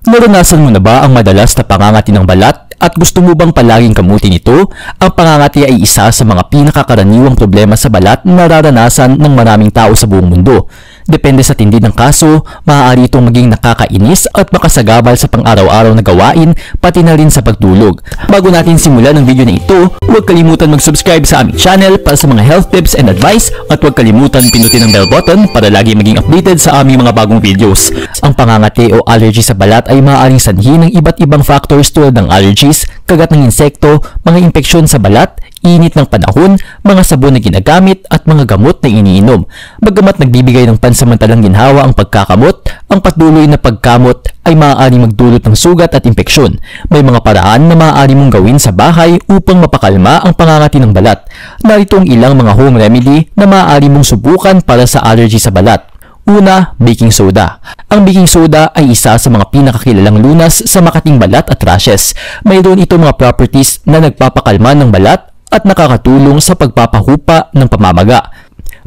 Naranasan mo na ba ang madalas na pangangati ng balat at gusto mo bang palaging kamutin ito? Ang pangangati ay isa sa mga pinakakaraniwang problema sa balat na nararanasan ng maraming tao sa buong mundo. Depende sa tindi ng kaso, maaari itong maging nakakainis at makasagabal sa pang-araw-araw na gawain, pati na rin sa pagtulog. Bago natin simulan ang video na ito, huwag kalimutan mag-subscribe sa aming channel para sa mga health tips and advice at huwag kalimutan pinutin ang bell button para lagi maging updated sa aming mga bagong videos. Ang pangangati o allergy sa balat ay maaaring sanhi ng iba't ibang factors tulad ng allergies, kagat ng insekto, mga impeksyon sa balat, init ng panahon, mga sabon na ginagamit at mga gamot na iniinom. Bagamat nagbibigay ng pansamantalang ginhawa ang pagkakamot, ang patuloy na pagkamot ay maaari magdulot ng sugat at impeksyon. May mga paraan na maaari mong gawin sa bahay upang mapakalma ang pangangati ng balat. Narito ang ilang mga home remedy na maaari mong subukan para sa allergy sa balat. Una, baking soda. Ang baking soda ay isa sa mga pinakakilalang lunas sa makating balat at rashes. Mayroon ito mga properties na nagpapakalma ng balat at nakakatulong sa pagpapahupa ng pamamaga.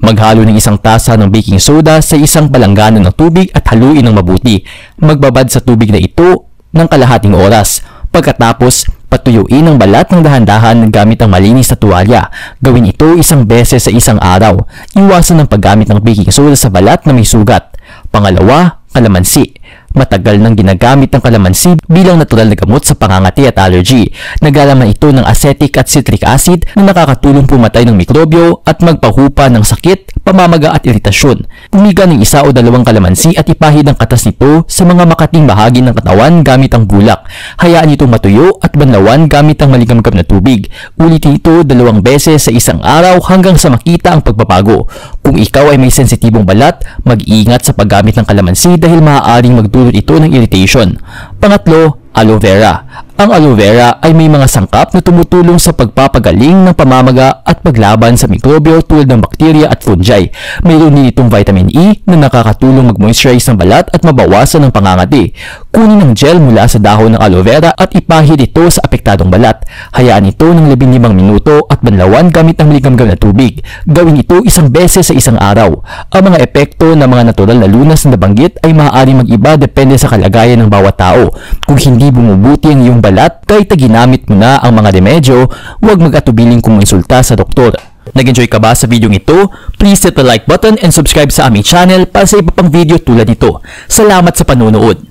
Maghalo ng isang tasa ng baking soda sa isang palanggana ng tubig at haluin ng mabuti. Magbabad sa tubig na ito ng kalahating oras. Pagkatapos, patuyuin ang balat ng dahan-dahan gamit ang malinis na tuwalya. Gawin ito isang beses sa isang araw. Iwasan ang paggamit ng baking soda sa balat na may sugat. Pangalawa, kalamansi. Matagal nang ginagamit ang kalamansi bilang natural na gamot sa pangangati at allergy. Naglalaman ito ng acetic at citric acid na nakakatulong pumatay ng mikrobyo at magpahupa ng sakit, pamamaga at iritasyon. Pumiga ng 1 o 2 kalamansi at ipahid ang katas nito sa mga makating bahagi ng katawan gamit ang bulak. Hayaan itong matuyo at banlawan gamit ang maligamgam na tubig. Ulitin ito 2 beses sa isang araw hanggang sa makita ang pagbabago. Kung ikaw ay may sensitibong balat, mag-iingat sa paggamit ng kalamansi dahil maaaring magdulot ito ng irritation. Pangatlo, aloe vera. Ang aloe vera ay may mga sangkap na tumutulong sa pagpapagaling ng pamamaga at paglaban sa mikrobyo tulad ng bakterya at fungi. Mayroon din itong vitamin E na nakakatulong mag-moisturize ng balat at mabawasan ng pangangati. Kunin ang gel mula sa dahon ng aloe vera at ipahid ito sa apektadong balat. Hayaan ito ng 15 minuto at banlawan gamit ang maligamgam na tubig. Gawin ito 1 beses sa isang araw. Ang mga epekto ng mga natural na lunas na nabanggit ay maaaring mag-iba depende sa kalagayan ng bawat tao. Kung hindi bumubuti ang iyong balat kahit ginamit mo na ang mga remedyo, huwag mag-atubiling kumonsulta sa doktor. Nag-enjoy ka ba sa video ito? Please hit the like button and subscribe sa aming channel para sa iba pang video tulad nito. Salamat sa panonood!